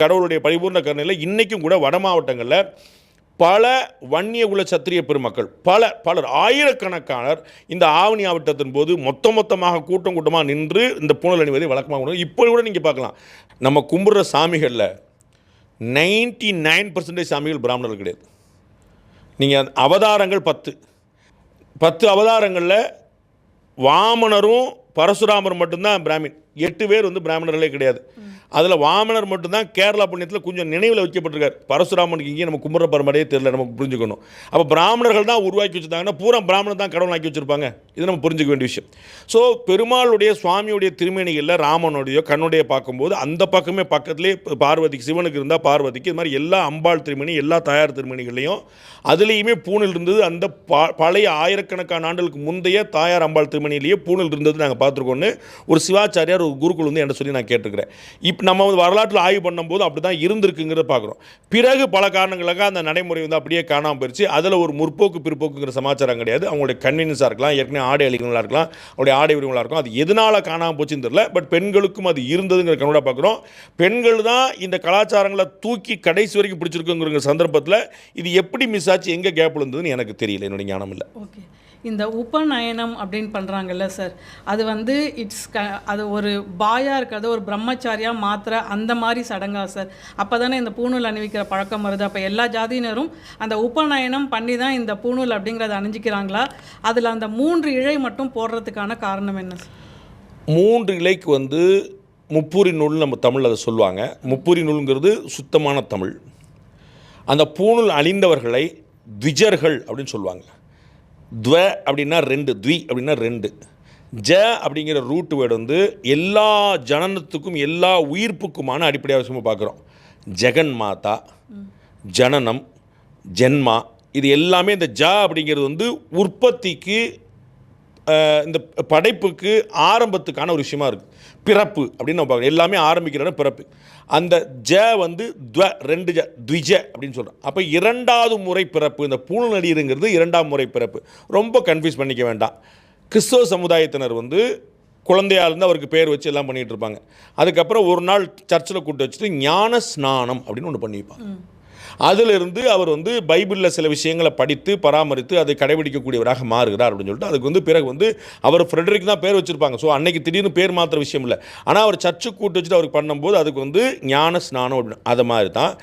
கடவுளுடைய பரிபூர்ண கருணையில் இன்றைக்கும் கூட வட மாவட்டங்களில் பல வன்னிய குல சத்திரிய பெருமக்கள் பலர் ஆயிரக்கணக்கானர் இந்த ஆவணி ஆவட்டத்தின் போது மொத்தமாக கூட்டமாக நின்று இந்த பூணல் அணிவதை வழக்கமாக இப்போ கூட நீங்கள் பார்க்கலாம். நம்ம கும்பிட்ற சாமிகளில் 99% சாமிகள் பிராமணர்கள் கிடையாது. நீங்கள் அவதாரங்கள் 10 அவதாரங்களில் வாமனரும் பரசுராமர் மட்டும்தான் பிராமின். 8 பேர் பிராமணர்களே கிடையாது. அதில் வாமனர் மட்டும்தான் கேரளா புண்ணியத்தில் கொஞ்சம் நினைவில் வைக்கப்பட்டிருக்கார். பரசுராமனுக்கு இங்கே நம்ம கும்பிட்ற பரம்பரையே தெரியல, நமக்கு புரிஞ்சுக்கணும். அப்போ பிராமணர்கள் தான் உருவாக்கி வச்சுருந்தாங்கன்னா பூரா பிராமணர் தான் கடவுள் ஆக்கி வச்சுருப்பாங்க. இது நம்ம புரிஞ்சுக்க வேண்டிய விஷயம். ஸோ பெருமாளுடைய சுவாமியுடைய திருமேனிகளில் ராமனுடைய கண்ணுடைய பார்க்கும்போது அந்த பக்கமே பக்கத்துலேயே பார்வதிக்கு, சிவனுக்கு இருந்தால் பார்வதிக்கு, இது மாதிரி எல்லா அம்பாள் திருமணி, எல்லா தாயார் திருமணிகள்லையும் அதுலேயுமே பூணல் இருந்தது. அந்த பழைய ஆயிரக்கணக்கான ஆண்டுகளுக்கு முந்தைய தாயார் அம்பாள் திருமணியிலேயே பூணல் இருந்தது நாங்கள் பார்த்துருக்கோன்னு ஒரு சிவாச்சாரியார் ஒரு குருக்குள் என்ன சொல்லி நான் கேட்டுக்கிறேன். இப்போ நம்ம வரலாற்றில் ஆய்வு பண்ணும்போது அப்படி தான் இருந்திருக்குங்கிறத பார்க்குறோம். பிறகு பல காரணங்களுக்காக அந்த நடைமுறை அப்படியே காணாமல் போயிடுச்சு. அதில் ஒரு முற்போக்கு பிற்போக்குங்கிற சமாச்சாரம் கிடையாது. அவங்களுடைய கன்வீனியன்ஸாக இருக்கலாம், ஏற்கனவே ஆடை அழிகளாக இருக்கலாம், அவருடைய ஆடை உரிமைகளாக இருக்கும். அது எதனால் காணாமல் போச்சுன்னு தெரியல. பட் பெண்களுக்கும் அது இருந்ததுங்கிற கண்ணோட பார்க்குறோம். பெண்கள் தான் இந்த கலாச்சாரங்களை தூக்கி கடைசி வரைக்கும் பிடிச்சிருக்குங்கிற சந்தர்ப்பத்தில் இது எப்படி மிஸ் ஆச்சு, எங்கே கேப்பில் இருந்ததுன்னு எனக்கு தெரியல, என்னுடைய ஞானம் இல்லை. ஓகே, இந்த உபநயனம் அப்படின்னு பண்ணுறாங்கல்ல சார், அது அது ஒரு பாயாக இருக்கிறது ஒரு பிரம்மச்சாரியாக மாத்திர அந்த மாதிரி சடங்கா சார்? அப்போ தானே இந்த பூணூல் அணிவிக்கிற பழக்கம் வருது. அப்போ எல்லா ஜாதியினரும் அந்த உபநயனம் பண்ணி தான் இந்த பூணூல் அப்படிங்கிறத அணிஞ்சிக்கிறாங்களா? அதில் அந்த 3 இழை மட்டும் போடுறதுக்கான காரணம் என்ன சார்? 3 இலைக்கு முப்புரி நூல் நம்ம தமிழ் அதை சொல்லுவாங்க. முப்புரி நூல்ங்கிறது சுத்தமான தமிழ். அந்த பூணூல் அணிந்தவர்களை த்விஜர்கள் அப்படின்னு சொல்லுவாங்க. துவ அப்படின்னா 2, த்வி அப்படின்னா 2. ஜ அப்படிங்கிற ரூட் வேர்டு எல்லா ஜனனத்துக்கும் எல்லா உயிர்ப்புக்குமான அடிப்படையாக விஷயமாக பார்க்குறோம். ஜெகன் மாதா, ஜனனம், ஜென்மா, இது எல்லாமே இந்த ஜ அப்படிங்கிறது உற்பத்திக்கு, இந்த படைப்புக்கு ஆரம்பத்துக்கான ஒரு விஷயமா இருக்குது. பிறப்பு அப்படின்னு நம்ம பார்க்குறோம். எல்லாமே ஆரம்பிக்கிற பிறப்பு. அந்த ஜ துவ 2 ஜ த்விஜ அப்படின்னு சொல்கிறோம். அப்போ 2வது முறை பிறப்பு. இந்த பூணல் அணியிறங்கிறது 2ஆம் முறை பிறப்பு. ரொம்ப கன்ஃபியூஸ் பண்ணிக்க வேண்டாம். கிறிஸ்தவ சமுதாயத்தினர் குழந்தையாக இருந்து அவருக்கு பேர் வச்சு எல்லாம் பண்ணிகிட்டு இருப்பாங்க. அதுக்கப்புறம் ஒரு நாள் சர்ச்சில் கூட்டு வச்சுட்டு ஞான ஸ்நானம் அப்படின்னு ஒன்று பண்ணியிருப்பாங்க. அதிலிருந்து அவர் பைபிளில் சில விஷயங்களை படித்து பராமரித்து அதை கடைபிடிக்கக்கூடியவராக மாறுகிறார் அப்படின்னு சொல்லிட்டு அதுக்கு பிறகு அவர் ஃப்ரெட்ரிக் தான் பேர் வச்சுருப்பாங்க. ஸோ அன்னைக்கு திடீர்னு பேர் மாத்திர விஷயம் இல்லை. ஆனால் அவர் சர்ச்சுக்கு கூட்டு வச்சுட்டு அவருக்கு பண்ணும்போது அதுக்கு ஞான ஸ்நானம் அப்படின்னு அது மாதிரி தான்.